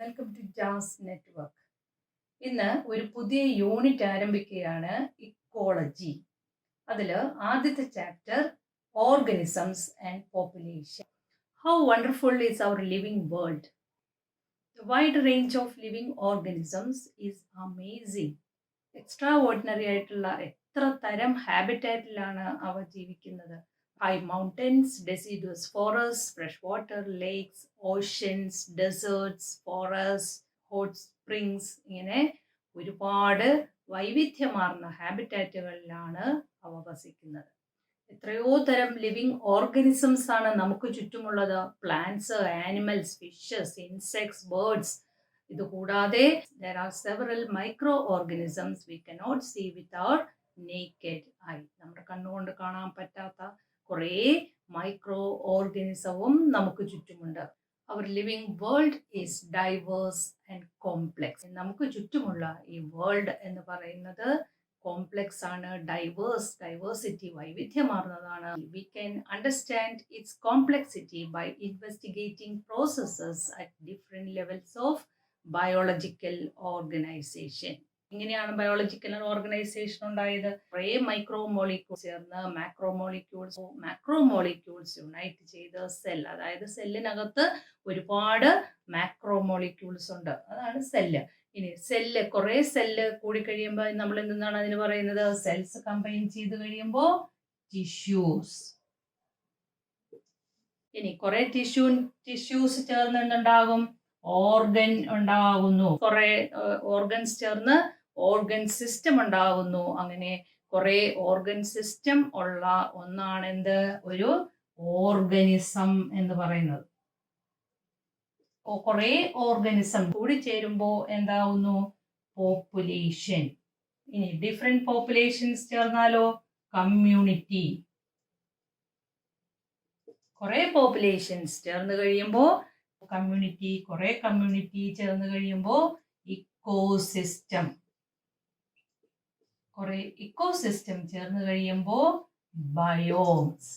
Welcome to jazz network. ഇന്ന് ഒരു പുതിയ യൂണിറ്റ് ആരംഭിക്കുകയാണ്, ഇക്കോളജി. അതിൽ ആദ്യത്തെ chapter organisms and population. How wonderful is our living world. The wide range of living organisms is amazing. Extraordinary ആയിട്ടുള്ള എത്ര തരം ഹാബിറ്റാറ്റിലാണ് അവ ജീവിക്കുന്നത്. High mountains, deciduous forest, fresh water, lakes, oceans, deserts, forest, hot springs, ഇങ്ങനെ ഒരുപാട് വൈവിധ്യമാർന്ന ഹാബിറ്റാറ്റുകളിലാണ് അവ വസിക്കുന്നത്. എത്രയോ തരം ലിവിങ് ഓർഗനിസംസ് ആണ് നമുക്ക് ചുറ്റുമുള്ളത്. Plants, animals, fishes, insects, birds. ഇതുകൂടാതെ there are several micro organisms we cannot see with our naked eye. നമ്മുടെ കണ്ണുകൊണ്ട് കാണാൻ പറ്റാത്ത കുറേ മൈക്രോ ഓർഗനിസവും നമുക്ക് ചുറ്റുമുണ്ട്. Our living world is diverse and complex. നമുക്ക് ചുറ്റുമുള്ള ഈ വേൾഡ് എന്ന് പറയുന്നത് കോംപ്ലെക്സ് ആണ്, ഡൈവേഴ്സിറ്റി, വൈവിധ്യമാർന്നതാണ്. We can understand its complexity by investigating processes at different levels of biological organisation. എങ്ങനെയാണ് ബയോളജിക്കൽ ഓർഗനൈസേഷൻ ഉണ്ടായത്? കുറേ മൈക്രോ മോളിക്യൂൾസ് ചേർന്ന് മാക്രോ മോളിക്യൂൾസ് യുണൈറ്റ് ചെയ്ത് സെൽ, അതായത് സെല്ലിനകത്ത് ഒരുപാട് മാക്രോ മോളിക്യൂൾസ് ഉണ്ട്, അതാണ് സെല്ല്. ഇനി കുറേ സെല്ല് കൂടി കഴിയുമ്പോൾ നമ്മൾ എന്താണ് അതിന് പറയുന്നത്? സെൽസ് കമ്പൈൻ ചെയ്ത് കഴിയുമ്പോൾ ടിഷ്യൂസ്. ഇനി കുറെ ടിഷ്യൂസ് ചേർന്ന് എന്തുണ്ടാകും? ഓർഗൻ ഉണ്ടാകുന്നു. കുറെ ഓർഗൻസ് ചേർന്ന് ഓർഗൻ സിസ്റ്റം ഉണ്ടാകുന്നു. അങ്ങനെ കുറെ ഓർഗൻ സിസ്റ്റം ഉള്ള ഒന്നാണ് എന്ത്? ഒരു ഓർഗനിസം എന്ന് പറയുന്നത്. കുറെ ഓർഗനിസം കൂടി ചേരുമ്പോൾ എന്താവുന്നു? പോപ്പുലേഷൻ. ഇനി ഡിഫറെന്റ് പോപ്പുലേഷൻസ് ചേർന്നാലോ? കമ്മ്യൂണിറ്റി. കുറെ പോപ്പുലേഷൻസ് ചേർന്ന് കഴിയുമ്പോൾ കമ്മ്യൂണിറ്റി, കുറെ കമ്മ്യൂണിറ്റി ചേർന്ന് കഴിയുമ്പോൾ ഇക്കോസിസ്റ്റം, കുറെ ഇക്കോസിസ്റ്റം ചേർന്ന് കഴിയുമ്പോൾ ബയോംസ്.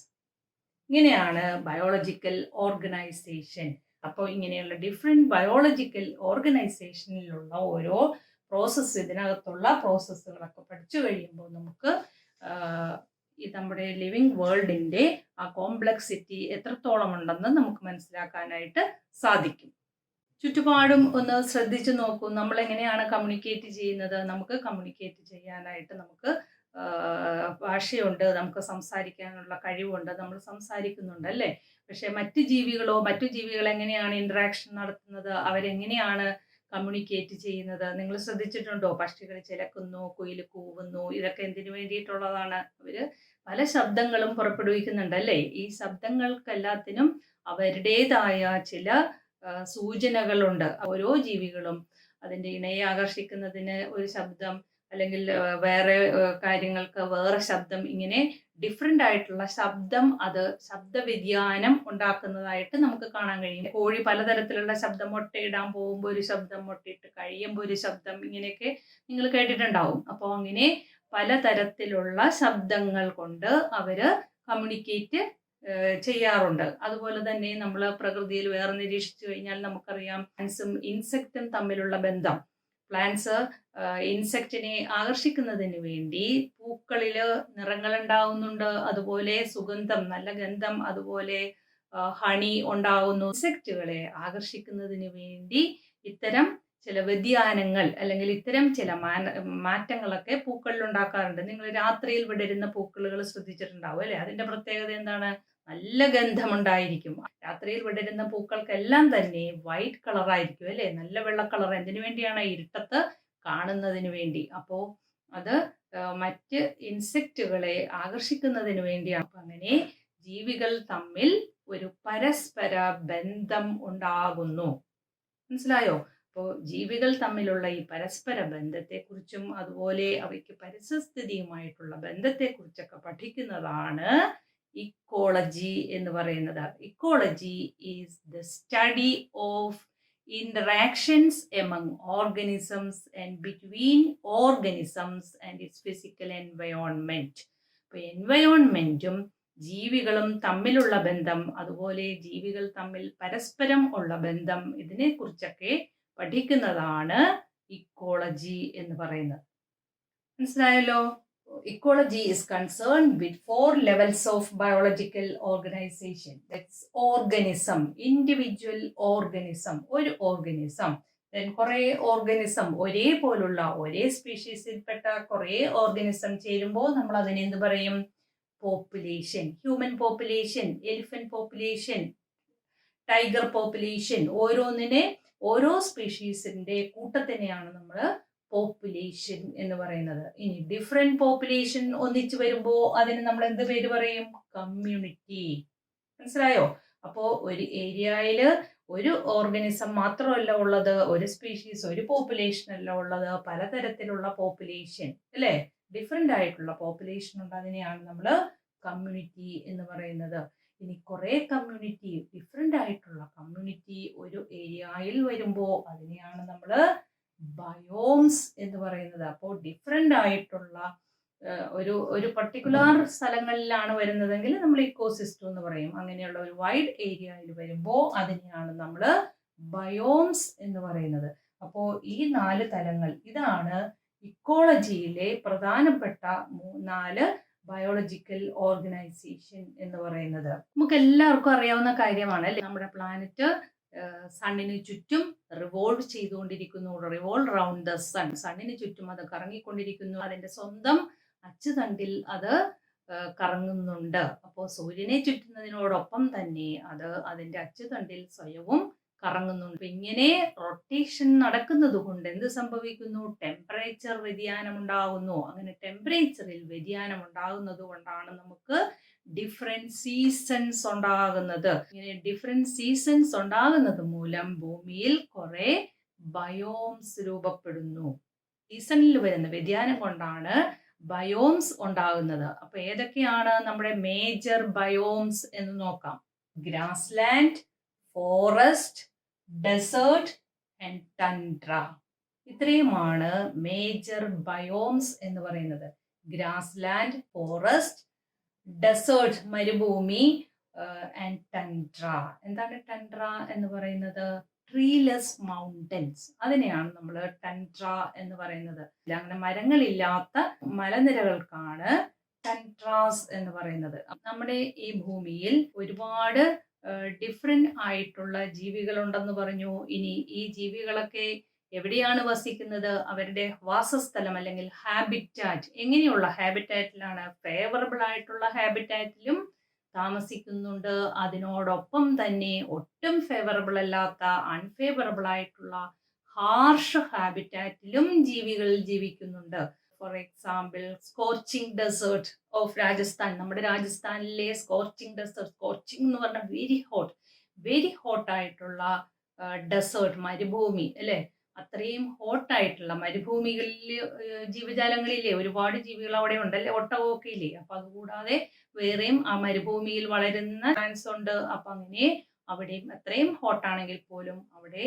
ഇങ്ങനെയാണ് ബയോളജിക്കൽ ഓർഗനൈസേഷൻ. അപ്പോൾ ഇങ്ങനെയുള്ള ഡിഫറെന്റ് ബയോളജിക്കൽ ഓർഗനൈസേഷനിലുള്ള ഓരോ പ്രോസസ്സ്, ഇതിനകത്തുള്ള പ്രോസസ്സുകളൊക്കെ പഠിച്ചു കഴിയുമ്പോൾ നമുക്ക് ഈ നമ്മുടെ ലിവിങ് വേൾഡിന്റെ ആ കോംപ്ലക്സിറ്റി എത്രത്തോളം ഉണ്ടെന്ന് നമുക്ക് മനസ്സിലാക്കാനായിട്ട് സാധിക്കും. ചുറ്റുപാടും ഒന്ന് ശ്രദ്ധിച്ചു നോക്കൂ. നമ്മൾ എങ്ങനെയാണ് കമ്മ്യൂണിക്കേറ്റ് ചെയ്യുന്നത്? നമുക്ക് കമ്മ്യൂണിക്കേറ്റ് ചെയ്യാനായിട്ട് നമുക്ക് ഭാഷയുണ്ട്, നമുക്ക് സംസാരിക്കാനുള്ള കഴിവുണ്ട്, നമ്മൾ സംസാരിക്കുന്നുണ്ട് അല്ലേ? പക്ഷെ മറ്റു ജീവികൾ എങ്ങനെയാണ് ഇന്ററാക്ഷൻ നടത്തുന്നത്? അവരെങ്ങനെയാണ് കമ്മ്യൂണിക്കേറ്റ് ചെയ്യുന്നത്? നിങ്ങൾ ശ്രദ്ധിച്ചിട്ടുണ്ടോ? പക്ഷികൾ ചിലക്കുന്നു, കുയിൽ കൂവുന്നു. ഇതൊക്കെ എന്തിനു വേണ്ടിയിട്ടുള്ളതാണ്? അവര് പല ശബ്ദങ്ങളും പുറപ്പെടുവിക്കുന്നുണ്ട് അല്ലേ? ഈ ശബ്ദങ്ങൾക്കെല്ലാത്തിനും അവരുടേതായ ചില സൂചനകളുണ്ട്. ഓരോ ജീവികളും അതിൻ്റെ ഇണയെ ആകർഷിക്കുന്നതിന് ഒരു ശബ്ദം, അല്ലെങ്കിൽ വേറെ കാര്യങ്ങൾക്ക് വേറെ ശബ്ദം, ഇങ്ങനെ ഡിഫറെൻ്റ് ആയിട്ടുള്ള ശബ്ദം, അത് ശബ്ദവ്യതിയാനം ഉണ്ടാക്കുന്നതായിട്ട് നമുക്ക് കാണാൻ കഴിയും. കോഴി പലതരത്തിലുള്ള ശബ്ദം, മുട്ടയിടാൻ പോകുമ്പോൾ ഒരു ശബ്ദം, മുട്ടയിട്ട് കഴിയുമ്പോൾ ഒരു ശബ്ദം, ഇങ്ങനെയൊക്കെ നിങ്ങൾ കേട്ടിട്ടുണ്ടാവും. അപ്പോൾ അങ്ങനെ പലതരത്തിലുള്ള ശബ്ദങ്ങൾ കൊണ്ട് അവര് കമ്മ്യൂണിക്കേറ്റ് ചെയ്യാറുണ്ട്. അതുപോലെ തന്നെ നമ്മൾ പ്രകൃതിയിൽ വേറെ നിരീക്ഷിച്ചു കഴിഞ്ഞാൽ നമുക്കറിയാം പ്ലാന്റ്സും ഇൻസെക്റ്റും തമ്മിലുള്ള ബന്ധം. പ്ലാന്റ്സ് ഇൻസെക്റ്റിനെ ആകർഷിക്കുന്നതിന് വേണ്ടി പൂക്കളിൽ നിറങ്ങൾ ഉണ്ടാവുന്നുണ്ട്, അതുപോലെ സുഗന്ധം, നല്ല ഗന്ധം, അതുപോലെ ഹണി ഉണ്ടാവുന്നു. ഇൻസെക്റ്റുകളെ ആകർഷിക്കുന്നതിന് വേണ്ടി ഇത്തരം ചില വ്യതിയാനങ്ങൾ അല്ലെങ്കിൽ ഇത്തരം ചില മാറ്റങ്ങളൊക്കെ പൂക്കളിൽ ഉണ്ടാക്കാറുണ്ട്. നിങ്ങൾ രാത്രിയിൽ വിടരുന്ന പൂക്കളുകൾ ശ്രദ്ധിച്ചിട്ടുണ്ടാവും അല്ലെ? അതിന്റെ പ്രത്യേകത എന്താണ്? നല്ല ഗന്ധമുണ്ടായിരിക്കും. രാത്രിയിൽ വിടരുന്ന പൂക്കൾക്കെല്ലാം തന്നെ വൈറ്റ് കളറായിരിക്കും അല്ലെ? നല്ല വെള്ള കളർ. എന്തിനു വേണ്ടിയാണ്? ഇരുട്ടത്ത് കാണുന്നതിന് വേണ്ടി. അപ്പോൾ അത് മറ്റ് ഇൻസെക്റ്റുകളെ ആകർഷിക്കുന്നതിന് വേണ്ടിയാണ്. അങ്ങനെ ജീവികൾ തമ്മിൽ ഒരു പരസ്പര ബന്ധം ഉണ്ടാകുന്നു. മനസ്സിലായോ? അപ്പോൾ ജീവികൾ തമ്മിലുള്ള ഈ പരസ്പര ബന്ധത്തെക്കുറിച്ചും അതുപോലെ അവയ്ക്ക് പരിസ്ഥിതിയുമായിട്ടുള്ള ബന്ധത്തെക്കുറിച്ചൊക്കെ പഠിക്കുന്നതാണ് ഇക്കോളജി എന്ന് പറയുന്നത്. Ecology is the study of interactions among organisms and between organisms and its physical environment. അപ്പോൾ എൻവയോൺമെന്റും ജീവികളും തമ്മിലുള്ള ബന്ധം, അതുപോലെ ജീവികൾ തമ്മിൽ പരസ്പരം ഉള്ള ബന്ധം, ഇതിനെക്കുറിച്ചൊക്കെ പഠിക്കുന്നതാണ് ഇക്കോളജി എന്ന് പറയുന്നത്. മനസ്സിലായല്ലോ? Ecology is concerned with 4 levels of biological organization. That's organism, individual organism, ഒരു organism. Then കുറേ organism, ഒരേപോലുള്ള ഒരേ സ്പീഷീസിൽപ്പെട്ട കുറേ organism ചേരുമ്പോൾ നമ്മൾ അതിനെ എന്ത് പറയും? Population. Human population, elephant population, tiger population, ഓരോന്നിനെ ഓരോ സ്പീഷീസിന്റെ കൂട്ടത്തിനെയാണ് നമ്മൾ പോപ്പുലേഷൻ എന്ന് പറയുന്നത്. ഇനി ഡിഫറെന്റ് പോപ്പുലേഷൻ ഒന്നിച്ചു വരുമ്പോൾ അതിന് നമ്മൾ എന്ത് പേര് പറയും? കമ്മ്യൂണിറ്റി. മനസ്സിലായോ? അപ്പോൾ ഒരു ഏരിയയിൽ ഒരു ഓർഗനിസം മാത്രമല്ല ഉള്ളത്, ഒരു സ്പീഷീസ്, ഒരു പോപ്പുലേഷൻ അല്ല ഉള്ളത്, പലതരത്തിലുള്ള പോപ്പുലേഷൻ അല്ലേ? ഡിഫറെന്റ് ആയിട്ടുള്ള പോപ്പുലേഷൻ ഉണ്ട്, അതിനെയാണ് നമ്മൾ കമ്മ്യൂണിറ്റി എന്ന് പറയുന്നത്. ഇനി കുറേ കമ്മ്യൂണിറ്റി, ഡിഫറെന്റ് ആയിട്ടുള്ള കമ്മ്യൂണിറ്റി ഒരു ഏരിയയിൽ വരുമ്പോൾ അതിനെയാണ് നമ്മൾ ബയോംസ് എന്ന് പറയുന്നത്. അപ്പോൾ ഡിഫറെന്റ് ആയിട്ടുള്ള ഒരു പർട്ടിക്കുലർ സ്ഥലങ്ങളിലാണ് വരുന്നതെങ്കിൽ നമ്മൾ ഇക്കോസിസ്റ്റം എന്ന് പറയും. അങ്ങനെയുള്ള ഒരു വൈഡ് ഏരിയയിൽ വരുമ്പോൾ അതിനെയാണ് നമ്മൾ ബയോംസ് എന്ന് പറയുന്നത്. അപ്പോൾ ഈ 4 തലങ്ങൾ, ഇതാണ് ഇക്കോളജിയിലെ പ്രധാനപ്പെട്ട 4 ബയോളജിക്കൽ ഓർഗനൈസേഷൻ എന്ന് പറയുന്നത്. നമുക്ക് എല്ലാവർക്കും അറിയാവുന്ന കാര്യമാണ് അല്ലേ? നമ്മുടെ പ്ലാനറ്റ് സണ്ണിന് ചുറ്റും റിവോൾവ് ചെയ്തുകൊണ്ടിരിക്കുന്നു. Revolve round the sun. സണ്ണിന് ചുറ്റും അത് കറങ്ങിക്കൊണ്ടിരിക്കുന്നു. അതിന്റെ സ്വന്തം അച്ചുതണ്ടിൽ അത് കറങ്ങുന്നുണ്ട്. അപ്പോൾ സൂര്യനെ ചുറ്റുന്നതിനോടൊപ്പം തന്നെ അത് അതിന്റെ അച്ചുതണ്ടിൽ സ്വയവും കറങ്ങുന്നുണ്ട്. ഇങ്ങനെ റൊട്ടേഷൻ നടക്കുന്നത് കൊണ്ട് എന്ത് സംഭവിക്കുന്നു? ടെമ്പറേച്ചർ വ്യതിയാനം ഉണ്ടാകുന്നു. അങ്ങനെ ടെമ്പറേച്ചറിൽ വ്യതിയാനം ഉണ്ടാകുന്നത് കൊണ്ടാണ് നമുക്ക് ഡിഫറെന്റ് സീസൺസ് ഉണ്ടാകുന്നത്. ഇങ്ങനെ ഡിഫറെന്റ് സീസൺസ് ഉണ്ടാകുന്നത് മൂലം ഭൂമിയിൽ കുറെ ബയോംസ് രൂപപ്പെടുന്നു. സീസണിൽ വരുന്ന വ്യതിയാനം കൊണ്ടാണ് ബയോംസ് ഉണ്ടാകുന്നത്. അപ്പൊ ഏതൊക്കെയാണ് നമ്മുടെ മേജർ ബയോംസ് എന്ന് നോക്കാം. Grassland, forest, desert and tundra. ഇത്രയുമാണ് മേജർ ബയോംസ് എന്ന് പറയുന്നത്. ഗ്രാസ്ലാൻഡ്, ഫോറസ്റ്റ്, ഡെസേർട്ട് മരുഭൂമി, ആൻഡ് ടൻഡ്ര. എന്താണ് ടൻഡ്ര എന്ന് പറയുന്നത്? Treeless mountains. അതിനെയാണ് നമ്മൾ ടൻഡ്ര എന്ന് പറയുന്നത്. അങ്ങനെ മരങ്ങളില്ലാത്ത മലനിരകൾക്കാണ് ടൻഡ്രാസ് എന്ന് പറയുന്നത്. നമ്മുടെ ഈ ഭൂമിയിൽ ഒരുപാട് ഡിഫറെന്റ് ആയിട്ടുള്ള ജീവികളുണ്ടെന്ന് പറഞ്ഞു. ഇനി ഈ ജീവികളൊക്കെ എവിടെയാണ് വസിക്കുന്നത്? അവരുടെ വാസസ്ഥലം അല്ലെങ്കിൽ ഹാബിറ്റാറ്റ്. എങ്ങനെയുള്ള ഹാബിറ്റാറ്റിലാണ്? ഫേവറബിൾ ആയിട്ടുള്ള ഹാബിറ്റാറ്റിലും താമസിക്കുന്നുണ്ട്. അതിനോടൊപ്പം തന്നെ ഒട്ടും ഫേവറബിൾ അല്ലാത്ത അൺഫേവറബിൾ ആയിട്ടുള്ള ഹാർഷ് ഹാബിറ്റാറ്റിലും ജീവികൾ ജീവിക്കുന്നുണ്ട്. For example scorching desert of Rajasthan. നമ്മുടെ രാജസ്ഥാനിലെ സ്കോർച്ചിങ് ഡെസേർട്ട്, സ്കോർച്ചിങ് എന്ന് പറഞ്ഞാൽ വെരി ഹോട്ട് ആയിട്ടുള്ള ഡെസേർട്ട്, മരുഭൂമി അല്ലെ? അത്രയും ഹോട്ടായിട്ടുള്ള മരുഭൂമികളിൽ ജീവജാലങ്ങളില്ലേ, ഒരുപാട് ജീവികൾ അവിടെ ഉണ്ടല്ലേ, ഒട്ടകമൊക്കെ ഇല്ലേ. അപ്പൊ അതുകൂടാതെ വേറെയും ആ മരുഭൂമിയിൽ വളരുന്ന പ്ലാന്റ്സ് ഉണ്ട്. അപ്പൊ അങ്ങനെ അവിടെയും അത്രയും ഹോട്ടാണെങ്കിൽ പോലും അവിടെ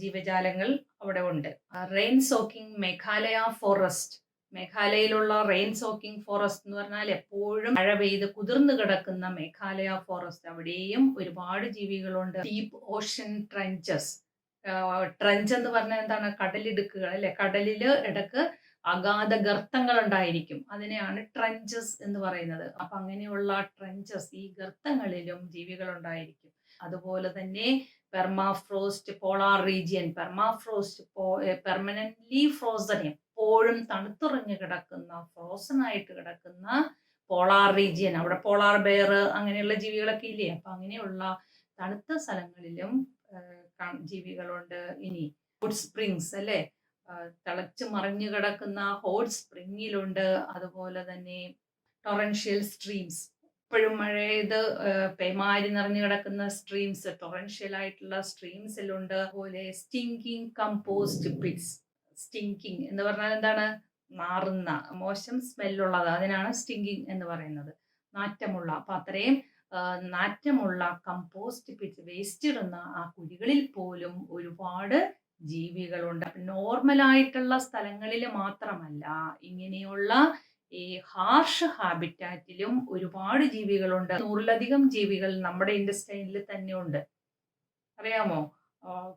ജീവജാലങ്ങൾ അവിടെ ഉണ്ട്. Rain soaking Meghalaya forest. മേഘാലയയിലുള്ള റെയിൻ സോക്കിംഗ് ഫോറസ്റ്റ് എന്ന് പറഞ്ഞാൽ എപ്പോഴും മഴ പെയ്ത് കുതിർന്നു കിടക്കുന്ന മേഘാലയ ഫോറസ്റ്റ്, അവിടെയും ഒരുപാട് ജീവികളുണ്ട്. Deep ocean trenches. ട്രെഞ്ച് എന്ന് പറഞ്ഞാൽ എന്താണ്? കടലിടുക്കുകൾ അല്ലെ? കടലില് ഇടക്ക് അഗാധ ഗർത്തങ്ങൾ ഉണ്ടായിരിക്കും. അതിനെയാണ് ട്രെഞ്ചസ് എന്ന് പറയുന്നത്. അപ്പൊ അങ്ങനെയുള്ള ട്രെഞ്ചസ്, ഈ ഗർത്തങ്ങളിലും ജീവികൾ ഉണ്ടായിരിക്കും. അതുപോലെ തന്നെ permafrost polar region. Permafrost permanently frozen, എപ്പോഴും തണുത്തുറഞ്ഞു കിടക്കുന്ന, ഫ്രോസൺ ആയിട്ട് കിടക്കുന്ന പോളാർ റീജിയൻ. അവിടെ പോളാർ ബെയർ അങ്ങനെയുള്ള ജീവികളൊക്കെ ഇല്ലേ. അപ്പൊ അങ്ങനെയുള്ള തണുത്ത സ്ഥലങ്ങളിലും ജീവികളുണ്ട്. ഇനി ഹോട്ട് സ്പ്രിങ്സ് അല്ലെ? തിളച്ചു മറിഞ്ഞു കിടക്കുന്ന ഹോട്ട് സ്പ്രിങ്ങിലുണ്ട്. അതുപോലെ തന്നെ ടൊറൻഷ്യൽ സ്ട്രീംസ്, എപ്പോഴും മഴയത് പേമാരി നിറഞ്ഞു കിടക്കുന്ന സ്ട്രീംസ്, ടൊറൻഷ്യൽ ആയിട്ടുള്ള സ്ട്രീംസിലുണ്ട്. അതുപോലെ സ്റ്റിങ്കിങ് കമ്പോസ്റ്റ് പിറ്റ്സ്. സ്റ്റിങ്കിങ് എന്ന് പറഞ്ഞാൽ എന്താണ്? നാറുന്ന, മോശം സ്മെല്ലുള്ളത്, അതിനാണ് സ്റ്റിങ്കിങ് എന്ന് പറയുന്നത്. നാറ്റമുള്ള. അപ്പൊ അത്രയും നാറ്റമുള്ള കമ്പോസ്റ്റ് പിറ്റ്, വേസ്റ്റ് ഇടുന്ന ആ കുഴികളിൽ പോലും ഒരുപാട് ജീവികളുണ്ട്. നോർമലായിട്ടുള്ള സ്ഥലങ്ങളിൽ മാത്രമല്ല, ഇങ്ങനെയുള്ള ഈ ഹാർഷ് ഹാബിറ്റാറ്റിലും ഒരുപാട് ജീവികളുണ്ട്. 100-ലധികം ജീവികൾ നമ്മുടെ ഇൻഡസ്ട്രിയിൽ തന്നെ ഉണ്ട്. അറിയാമോ?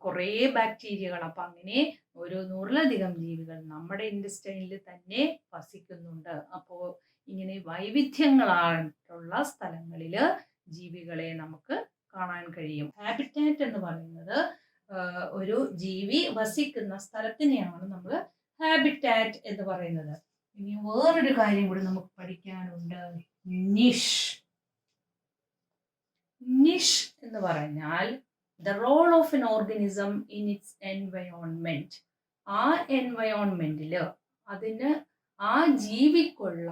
കുറേ ബാക്ടീരിയകൾ. അപ്പം അങ്ങനെ ഒരു 100-ലധികം ജീവികൾ നമ്മുടെ ഇൻഡസ്ട്രിയിൽ തന്നെ വസിക്കുന്നുണ്ട്. അപ്പോൾ ഇങ്ങനെ വൈവിധ്യങ്ങളായിട്ടുള്ള സ്ഥലങ്ങളിൽ ജീവികളെ നമുക്ക് കാണാൻ കഴിയും. ഹാബിറ്റാറ്റ് എന്ന് പറയുന്നത് ഒരു ജീവി വസിക്കുന്ന സ്ഥലത്തിനെയാണ് നമ്മൾ ഹാബിറ്റാറ്റ് എന്ന് പറയുന്നത്. ഇനി വേറൊരു കാര്യം കൂടി നമുക്ക് പഠിക്കാനുണ്ട്, നിഷ്. നിഷ് എന്ന് പറഞ്ഞാൽ the role of an organism in its environment. ആ എൻവയോൺമെന്റിൽ അതിന് ആ ജീവിക്കുള്ള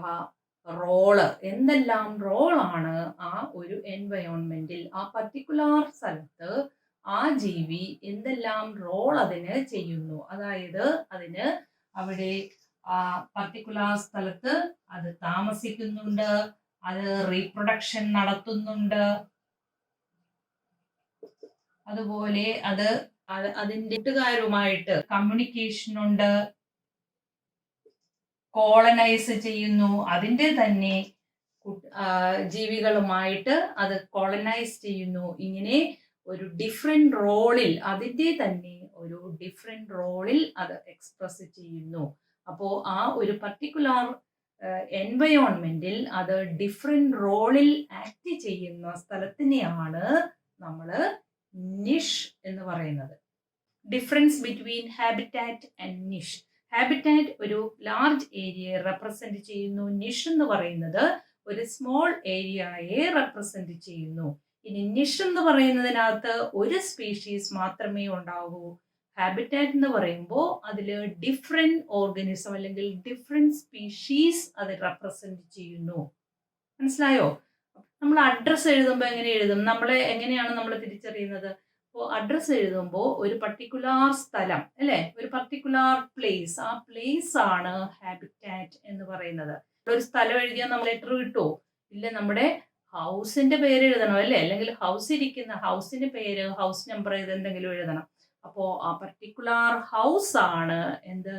റോള്, എന്തെല്ലാം റോളാണ് ആ ഒരു എൻവയോൺമെന്റിൽ, ആ പർട്ടിക്കുലർ സ്ഥലത്ത് ആ ജീവി എന്തെല്ലാം റോൾ അതിന് ചെയ്യുന്നു. അതായത് അതിന് അവിടെ ആ പർട്ടിക്കുലർ സ്ഥലത്ത് അത് താമസിക്കുന്നുണ്ട്, അത് റീപ്രൊഡക്ഷൻ നടത്തുന്നുണ്ട്, അതുപോലെ അത് അതിൻ്റെ കൂട്ടുകാരുമായിട്ട് കമ്മ്യൂണിക്കേഷൻ ഉണ്ട്, കോളനൈസ് ചെയ്യുന്നു, അതിൻ്റെ തന്നെ ജീവികളുമായിട്ട് അത് കോളനൈസ് ചെയ്യുന്നു. ഇങ്ങനെ ഒരു ഡിഫറെന്റ് റോളിൽ, അതിൻ്റെ തന്നെ ഒരു ഡിഫറെന്റ് റോളിൽ അത് എക്സ്പ്രസ് ചെയ്യുന്നു. അപ്പോൾ ആ ഒരു പർട്ടിക്കുലർ എൻവയോൺമെന്റിൽ അത് ഡിഫറെന്റ് റോളിൽ ആക്ട് ചെയ്യുന്ന സ്ഥലത്തിനെയാണ് നമ്മൾ നിഷ് എന്ന് പറയുന്നത്. Difference between habitat and niche. Habitat ഒരു ലാർജ് ഏരിയയെ റെപ്രസെന്റ് ചെയ്യുന്നു. നിഷ് എന്ന് പറയുന്നത് ഒരു സ്മോൾ ഏരിയയെ റെപ്രസെന്റ് ചെയ്യുന്നു. ഇനി നിഷ് എന്ന് പറയുന്നതിനകത്ത് ഒരു സ്പീഷീസ് മാത്രമേ ഉണ്ടാവൂ. ഹാബിറ്റാറ്റ് എന്ന് പറയുമ്പോൾ അതിൽ ഡിഫറെന്റ് ഓർഗനിസം അല്ലെങ്കിൽ ഡിഫറെന്റ് സ്പീഷീസ് അത് റെപ്രസെന്റ് ചെയ്യുന്നു. മനസ്സിലായോ? നമ്മൾ അഡ്രസ്സ് എഴുതുമ്പോൾ എങ്ങനെ എഴുതും? എങ്ങനെയാണ് നമ്മൾ തിരിച്ചറിയുന്നത്? അപ്പോൾ അഡ്രസ്സ് എഴുതുമ്പോൾ ഒരു പർട്ടിക്കുലർ സ്ഥലം അല്ലേ, ഒരു പർട്ടിക്കുലർ പ്ലേസ്, ആ പ്ലേസ് ആണ് ഹാബിറ്റാറ്റ് എന്ന് പറയുന്നത്. ഒരു സ്ഥലം എഴുതിയാൽ നമ്മൾ ലെറ്റർ കിട്ടുമോ? ഇല്ല, നമ്മുടെ ഹൗസിന്റെ പേര് എഴുതണം അല്ലേ, അല്ലെങ്കിൽ ഹൗസിന്റെ പേര്, ഹൗസ് നമ്പർ, ഇതെന്തെങ്കിലും എഴുതണം. അപ്പോൾ ആ പർട്ടിക്കുലർ ഹൗസ് ആണ് എന്ത്,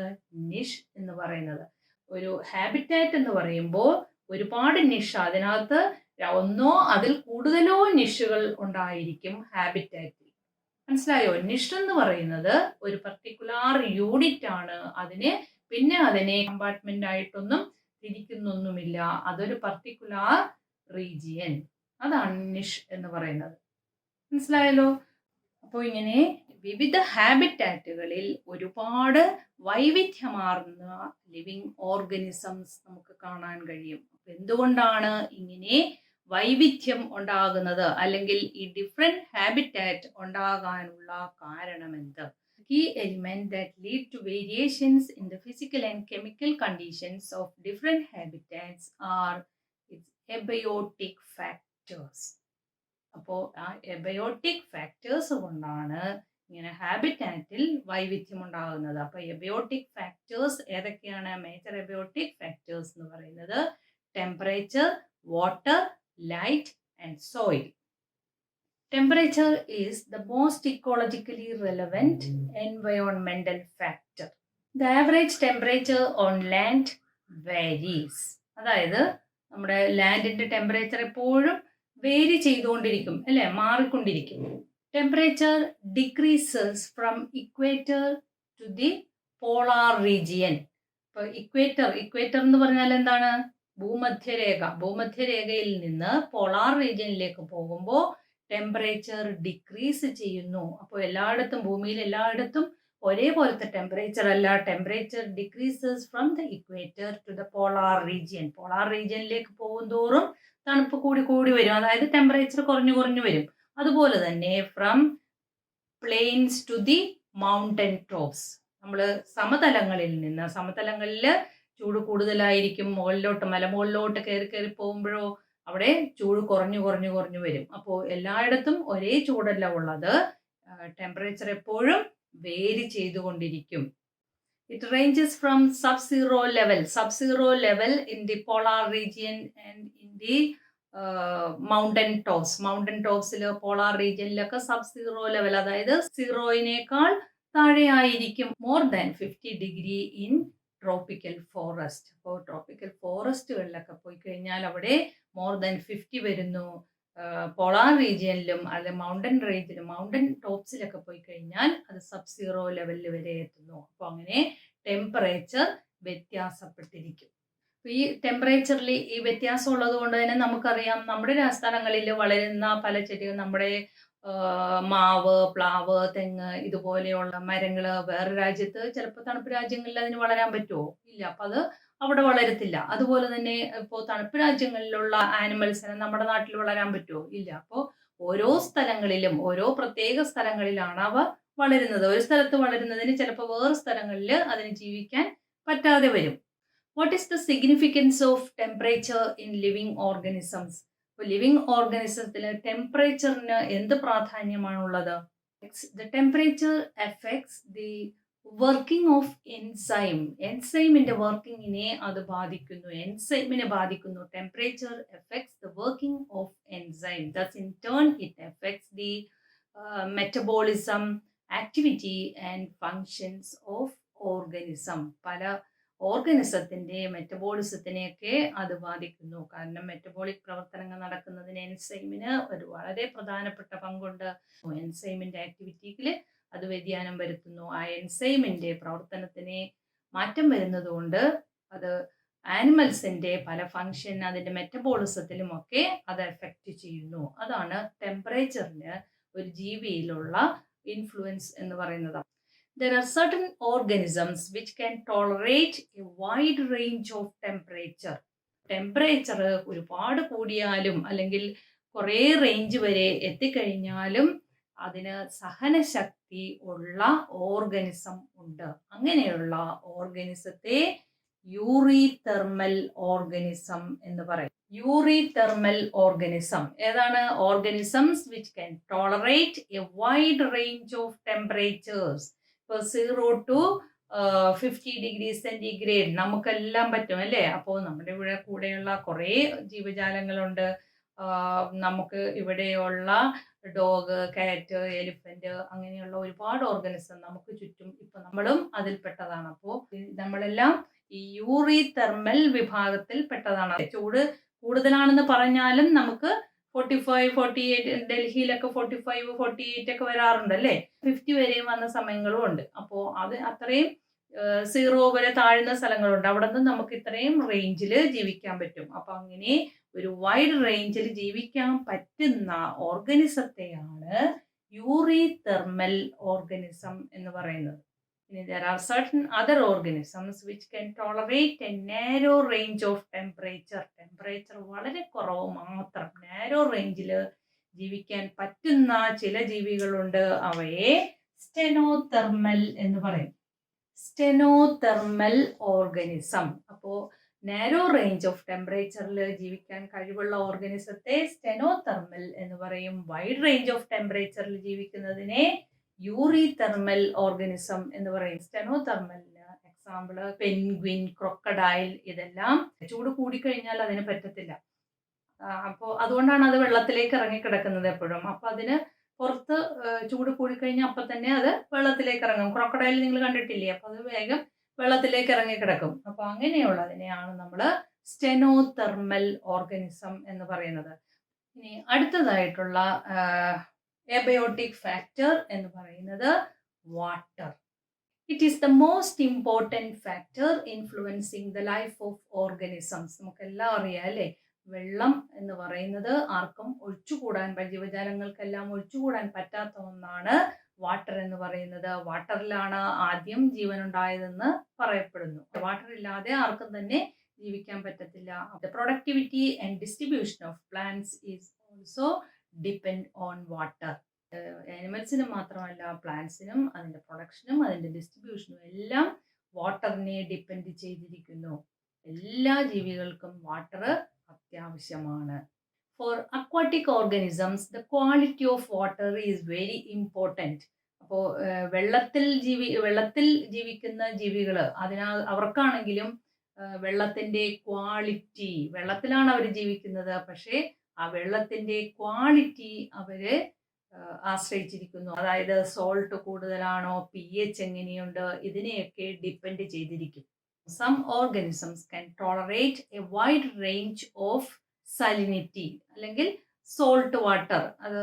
നിഷ് എന്ന് പറയുന്നത്. ഒരു ഹാബിറ്റാറ്റ് എന്ന് പറയുമ്പോൾ ഒരുപാട് നിഷ്, അതിനകത്ത് ഒന്നോ അതിൽ കൂടുതലോ നിഷുകൾ ഉണ്ടായിരിക്കും ഹാബിറ്റാറ്റിൽ. മനസ്സിലായോ? നിഷ് എന്ന് പറയുന്നത് ഒരു പർട്ടിക്കുലർ യൂണിറ്റ് ആണ്. അതിനെ കമ്പാർട്ട്മെന്റ് ആയിട്ടൊന്നും തിരിക്കുന്നൊന്നുമില്ല. അതൊരു പർട്ടിക്കുലർ റീജിയൻ, അതാണ് നിഷ് എന്ന് പറയുന്നത്. മനസ്സിലായല്ലോ? അപ്പോൾ ഇങ്ങനെ വിവിധ ഹാബിറ്റാറ്റുകളിൽ ഒരുപാട് വൈവിധ്യമാർന്ന ലിവിങ് ഓർഗനിസംസ് നമുക്ക് കാണാൻ കഴിയും. എന്തുകൊണ്ടാണ് ഇങ്ങനെ വൈവിധ്യം ഉണ്ടാകുന്നത്, അല്ലെങ്കിൽ ഈ ഡിഫറെന്റ് ഹാബിറ്റാറ്റ് ഉണ്ടാകാനുള്ള കാരണമെന്ത്? Key element that lead to variations in the physical and chemical conditions of different habitats are its abiotic factors. അപ്പോൾ ആ എബയോട്ടിക് ഫാക്ടേഴ്സ് കൊണ്ടാണ് ഇങ്ങനെ ഹാബിറ്റാറ്റിൽ വൈവിധ്യം ഉണ്ടാകുന്നത്. അപ്പോൾ എബയോട്ടിക് ഫാക്ടേഴ്സ് ഏതൊക്കെയാണ്? മേജർ എബയോട്ടിക് ഫാക്ടേഴ്സ് എന്ന് പറയുന്നത് temperature, water, light and soil. Temperature is the most ecologically relevant environmental factor. The average temperature on land varies. അതായത് നമ്മുടെ ലാൻഡിന്റെ ടെമ്പറേച്ചർ എപ്പോഴും വേരി ചെയ്തുകൊണ്ടിരിക്കും അല്ലെ, മാറിക്കൊണ്ടിരിക്കും. Temperature decreases from equator to the polar region. ഇപ്പോൾ equator എന്ന് പറഞ്ഞാൽ എന്താണ്? ഭൂമധ്യരേഖയിൽ നിന്ന് പോളാർ റീജിയനിലേക്ക് പോകുമ്പോൾ ടെമ്പറേച്ചർ ഡിക്രീസ് ചെയ്യുന്നു. അപ്പോൾ ഭൂമിയിൽ എല്ലായിടത്തും ഒരേപോലത്തെ ടെമ്പറേച്ചർ അല്ല. Temperature decreases from the equator to the polar region. Polar റീജിയനിലേക്ക് പോകുന്തോറും തണുപ്പ് കൂടി വരും, അതായത് ടെമ്പറേച്ചർ കുറഞ്ഞു വരും. അതുപോലെ തന്നെ from plains to the mountain tops. നമ്മൾ സമതലങ്ങളിൽ ചൂട് കൂടുതലായിരിക്കും. മലമുകളിലോട്ട് കയറി പോകുമ്പോഴോ അവിടെ ചൂട് കുറഞ്ഞു വരും. അപ്പോൾ എല്ലായിടത്തും ഒരേ ചൂടല്ല ഉള്ളത്. ടെമ്പറേച്ചർ എപ്പോഴും വേരി ചെയ്തുകൊണ്ടിരിക്കും. It ranges from subzero level in the polar region and in the mountain ടോപ്സിൽ, പോളാർ റീജിയനിലൊക്കെ സബ്-സീറോ ലെവൽ, അതായത് സീറോയിനേക്കാൾ താഴെയായിരിക്കും. More than 50 degree in tropical forest. അപ്പോൾ ട്രോപ്പിക്കൽ ഫോറസ്റ്റുകളിലൊക്കെ പോയി കഴിഞ്ഞാൽ അവിടെ മോർ ദാൻ 50 വരുന്നു. പോളാർ റീജിയനിലും അല്ലെ മൗണ്ടൻ റേഞ്ചിലും മൗണ്ടൻ ടോപ്സിലൊക്കെ പോയി കഴിഞ്ഞാൽ അത് സബ് സീറോ ലെവലിൽ വരെ എത്തുന്നു. അപ്പോൾ അങ്ങനെ ടെമ്പറേച്ചർ വ്യത്യാസപ്പെട്ടിരിക്കും. ഈ ടെമ്പറേച്ചറിൽ ഈ വ്യത്യാസം ഉള്ളത് കൊണ്ട് തന്നെ നമുക്കറിയാം നമ്മുടെ സ്ഥലങ്ങളിൽ വളരുന്ന പല ചെടികൾ, നമ്മുടെ മാവ്, പ്ലാവ്, തെങ്ങ് ഇതുപോലെയുള്ള മരങ്ങൾ വേറെ രാജ്യത്ത് ചിലപ്പോൾ തണുപ്പ് രാജ്യങ്ങളിൽ അതിന് വളരാൻ പറ്റുമോ? ഇല്ല. അപ്പം അത് അവിടെ വളരത്തില്ല. അതുപോലെ തന്നെ ഇപ്പോൾ തണുപ്പ് രാജ്യങ്ങളിലുള്ള ആനിമൽസിന് നമ്മുടെ നാട്ടിൽ വളരാൻ പറ്റുമോ? ഇല്ല. അപ്പോൾ ഓരോ സ്ഥലങ്ങളിലും ഓരോ പ്രത്യേക സ്ഥലങ്ങളിലാണ് അവ വളരുന്നത്. ഒരു സ്ഥലത്ത് വളരുന്നതിന് ചിലപ്പോൾ വേറെ സ്ഥലങ്ങളിൽ അതിന് ജീവിക്കാൻ പറ്റാതെ വരും. What is the significance of temperature in living organisms? ഇപ്പോൾ ലിവിങ് ഓർഗാനിസത്തിൽ ടെമ്പറേച്ചറിന് എന്ത് പ്രാധാന്യമാണുള്ളത്? The temperature affects the working of enzyme. എൻസൈമിന്റെ വർക്കിങ്ങിനെ അത് ബാധിക്കുന്നു. എൻസൈമിനെ ബാധിക്കുന്നു. Temperature affects the working of enzyme. Thus in turn it affects the metabolism, activity and functions of organism. പല ഓർഗാനിസത്തിന്റെ മെറ്റബോളിസത്തിനെയൊക്കെ അത് ബാധിക്കുന്നു. കാരണം മെറ്റബോളിക് പ്രവർത്തനങ്ങൾ നടക്കുന്നതിന് എൻസൈമിന് ഒരു വളരെ പ്രധാനപ്പെട്ട പങ്കുണ്ട്. എൻസൈമിന്റെ ആക്ടിവിറ്റിയിൽ അത് വ്യതിയാനം വരുത്തുന്നു. ആ എൻസൈമിന്റെ പ്രവർത്തനത്തിനെ മാറ്റം വരുന്നത് കൊണ്ട് അത് ആനിമൽസിന്റെ പല ഫങ്ഷൻ, അതിന്റെ മെറ്റബോളിസത്തിലും ഒക്കെ അത് എഫക്റ്റ് ചെയ്യുന്നു. അതാണ് ടെമ്പറേച്ചറിന് ഒരു ജീവിയിലുള്ള ഇൻഫ്ലുവൻസ് എന്ന് പറയുന്നത്. There are certain organisms which can tolerate a wide range of temperature. Temperature ഒരുപാട് കൂടിയാലും അല്ലെങ്കിൽ കുറേ റേഞ്ച് വരെ എത്തിക്കഴിഞ്ഞാലും അതിന് സഹനശക്തി ഉള്ള ഓർഗാനിസം ഉണ്ട്. അങ്ങനെയുള്ള ഓർഗാനിസത്തെ യൂറിതെർമൽ ഓർഗാനിസം എന്ന് പറയും. യൂറിതെർമൽ ഓർഗാനിസം ഏതാണ്? Organisms which can tolerate A wide range of temperatures. ഇപ്പോൾ 0 to 50 ഡിഗ്രി സെന്റിഗ്രേഡ് നമുക്കെല്ലാം പറ്റും അല്ലേ? അപ്പോൾ നമ്മുടെ ഇവിടെ കൂടെയുള്ള കുറേ ജീവജാലങ്ങളുണ്ട്. നമുക്ക് ഇവിടെയുള്ള ഡോഗ്, കാറ്റ്, എലിഫന്റ് അങ്ങനെയുള്ള ഒരുപാട് ഓർഗാനിസം നമുക്ക് ചുറ്റും ഇപ്പൊ നമ്മളും അതിൽപ്പെട്ടതാണ്. അപ്പോൾ നമ്മളെല്ലാം ഈ യൂറിതെർമൽ വിഭാഗത്തിൽ പെട്ടതാണ്. ചൂട് കൂടുതലാണെന്ന് പറഞ്ഞാലും നമുക്ക് 45, 48, ഡൽഹിയിലൊക്കെ 45, 48 ഒക്കെ വരാറുണ്ട് അല്ലേ? 50 വരെയും വന്ന സമയങ്ങളും ഉണ്ട്. അപ്പോൾ അത് അത്രയും 0 വരെ താഴ്ന്ന സ്ഥലങ്ങളുണ്ട്. അവിടെ നിന്ന് നമുക്ക് ഇത്രയും റേഞ്ചിൽ ജീവിക്കാൻ പറ്റും. അപ്പൊ അങ്ങനെ ഒരു വൈഡ് റേഞ്ചിൽ ജീവിക്കാൻ പറ്റുന്ന ഓർഗാനിസത്തെയാണ് യൂറിതെർമൽ ഓർഗാനിസം എന്ന് പറയുന്നത്. ഇനി there are certain other organisms which can tolerate a narrow range of temperature. Temperature വളരെ കുറവ് മാത്രം നാരോ റേഞ്ചിൽ ജീവിക്കാൻ പറ്റുന്ന ചില ജീവികളുണ്ട്. അവയെ സ്റ്റെനോതെർമൽ എന്ന് പറയും. സ്റ്റെനോതെർമൽ ഓർഗാനിസം. അപ്പോൾ നാരോ റേഞ്ച് ഓഫ് ടെമ്പറേച്ചറിൽ ജീവിക്കാൻ കഴിവുള്ള ഓർഗാനിസത്തെ സ്റ്റെനോതെർമൽ എന്ന് പറയും. വൈഡ് റേഞ്ച് ഓഫ് ടെമ്പറേച്ചറിൽ ജീവിക്കുന്നതിനെ യൂറിതെർമൽ ഓർഗാനിസം എന്ന് പറയും. സ്റ്റെനോതെർമലിന് എക്സാമ്പിള് പെൻഗ്വിൻ, ക്രൊക്കഡൈൽ, ഇതെല്ലാം ചൂട് കൂടിക്കഴിഞ്ഞാൽ അതിന് പറ്റത്തില്ല. അപ്പോൾ അതുകൊണ്ടാണ് അത് വെള്ളത്തിലേക്ക് ഇറങ്ങിക്കിടക്കുന്നത് എപ്പോഴും. അപ്പൊ അതിന് പുറത്ത് ചൂട് കൂടിക്കഴിഞ്ഞാൽ അപ്പം തന്നെ അത് വെള്ളത്തിലേക്ക് ഇറങ്ങും. ക്രൊക്കഡൈൽ നിങ്ങൾ കണ്ടിട്ടില്ലേ? അപ്പൊ അത് വേഗം വെള്ളത്തിലേക്ക് ഇറങ്ങിക്കിടക്കും. അപ്പൊ അങ്ങനെയുള്ളതിനെയാണ് നമ്മൾ സ്റ്റെനോതെർമൽ ഓർഗാനിസം എന്ന് പറയുന്നത്. ഇനി അടുത്തതായിട്ടുള്ള എബയോട്ടിക് ഫാക്ടർ എന്ന് പറയുന്നത് water. It is the most important factor influencing the life of organisms. നമുക്കെല്ലാം അറിയാം അല്ലേ? വെള്ളം എന്ന് പറയുന്നത് ആർക്കും ഒഴിച്ചുകൂടാൻ, ജീവജാലങ്ങൾക്കെല്ലാം ഒഴിച്ചുകൂടാൻ പറ്റാത്ത ഒന്നാണ് വാട്ടർ എന്ന് പറയുന്നത്. വാട്ടറിലാണ് ആദ്യം ജീവൻ ഉണ്ടായതെന്ന് പറയപ്പെടുന്നു. വാട്ടർ ഇല്ലാതെ ആർക്കും തന്നെ ജീവിക്കാൻ പറ്റത്തില്ല. The productivity and distribution of plants is also depend on water. ആനിമൽസിനും മാത്രമല്ല, പ്ലാന്റ്സിനും അതിൻ്റെ പ്രൊഡക്ഷനും അതിൻ്റെ ഡിസ്ട്രിബ്യൂഷനും എല്ലാം വാട്ടറിനെ ഡിപ്പെൻഡ് ചെയ്തിരിക്കുന്നു. എല്ലാ ജീവികൾക്കും വാട്ടർ അത്യാവശ്യമാണ്. For aquatic organisms the quality of water is very important. അപ്പോൾ വെള്ളത്തിൽ ജീവിക്കുന്ന ജീവികൾ അവർക്കാണെങ്കിലും വെള്ളത്തിൻ്റെ ക്വാളിറ്റി, വെള്ളത്തിലാണ് അവർ ജീവിക്കുന്നത്, പക്ഷേ ആ വെള്ളത്തിൻ്റെ ക്വാളിറ്റി അവര് ആശ്രയിച്ചിരിക്കുന്നു. അതായത് സോൾട്ട് കൂടുതലാണോ, pH എങ്ങനെയുണ്ട്, ഇതിനെയൊക്കെ ഡിപ്പെൻഡ് ചെയ്തിരിക്കും. Some organisms can tolerate a wide range of salinity. അല്ലെങ്കിൽ സോൾട്ട് വാട്ടർ, അത്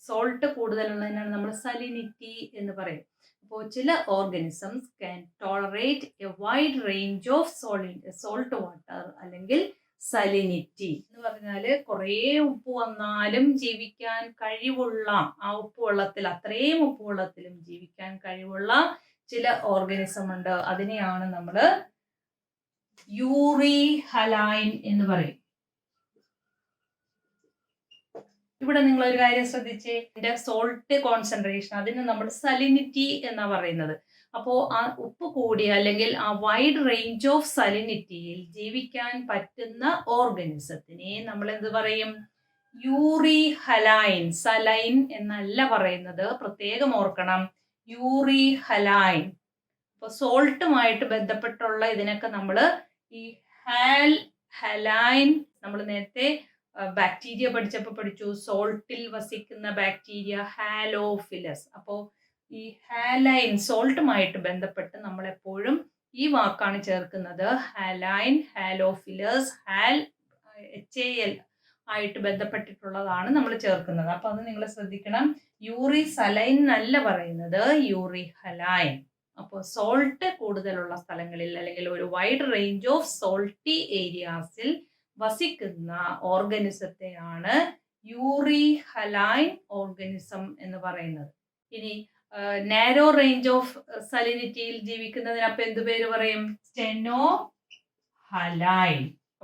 സോൾട്ട് കൂടുതലുള്ളതിനാണ് നമ്മൾ സലിനിറ്റി എന്ന് പറയും. അപ്പോൾ ചില organisms can tolerate A wide range of salt water അല്ലെങ്കിൽ സലിനിറ്റി എന്ന് പറഞ്ഞാൽ കുറേ ഉപ്പ് വന്നാലും ജീവിക്കാൻ കഴിവുള്ള, ആ ഉപ്പ് വെള്ളത്തിൽ, അത്രയും ഉപ്പ് വെള്ളത്തിലും ജീവിക്കാൻ കഴിവുള്ള ചില ഓർഗാനിസം ഉണ്ട്. അതിനെയാണ് നമ്മൾ യൂറിഹലൈൻ എന്ന് പറയും. ഇവിടെ നിങ്ങൾ ഒരു കാര്യം ശ്രദ്ധിച്ചേ, ഇതിന്റെ സോൾട്ട് കോൺസെൻട്രേഷൻ, അതിന് നമ്മൾ സലിനിറ്റി എന്നാ പറയുന്നത്. അപ്പോൾ ആ ഉപ്പ് കൂടിയ അല്ലെങ്കിൽ ആ വൈഡ് റേഞ്ച് ഓഫ് സലിനിറ്റിയിൽ ജീവിക്കാൻ പറ്റുന്ന ഓർഗാനിസത്തിനെ നമ്മൾ എന്ത് പറയും? യൂറിഹലൈൻ. സലൈൻ എന്നല്ല പറയുന്നത്, പ്രത്യേകം ഓർക്കണം, യൂറിഹലൈൻ. അപ്പൊ സോൾട്ടുമായിട്ട് ബന്ധപ്പെട്ടുള്ള ഇതിനൊക്കെ നമ്മൾ ഈ ഹലൈൻ, നമ്മൾ നേരത്തെ ബാക്ടീരിയ പഠിച്ചപ്പോൾ പഠിച്ചു, സോൾട്ടിൽ വസിക്കുന്ന ബാക്ടീരിയ ഹാലോഫിലസ്. അപ്പോൾ ഈ ഹാലൈൻ, സോൾട്ടുമായിട്ട് ബന്ധപ്പെട്ട് നമ്മൾ എപ്പോഴും ഈ വാക്കാണ് ചേർക്കുന്നത്. ഹാലൈൻ, ഹാലോഫിലസ്, HAL ആയിട്ട് ബന്ധപ്പെട്ടിട്ടുള്ളതാണ് നമ്മൾ ചേർക്കുന്നത്. അപ്പൊ അത് നിങ്ങൾ ശ്രദ്ധിക്കണം. യൂറിസലൈൻ എന്നല്ല പറയുന്നത്, യൂറിഹലൈൻ. അപ്പോൾ സോൾട്ട് കൂടുതലുള്ള സ്ഥലങ്ങളിൽ അല്ലെങ്കിൽ ഒരു വൈഡ് റേഞ്ച് ഓഫ് സോൾട്ടി ഏരിയാസിൽ വസിക്കുന്ന ഓർഗാനിസത്തെയാണ് യൂറിഹലൈൻ ഓർഗാനിസം എന്ന് പറയുന്നത്. ഇനി നാരോ റേഞ്ച് ഓഫ് സലിനിറ്റിയിൽ ജീവിക്കുന്നതിന് അപ്പൊ എന്ത് പേര് പറയും? സ്റ്റെനോഹലൈൻ.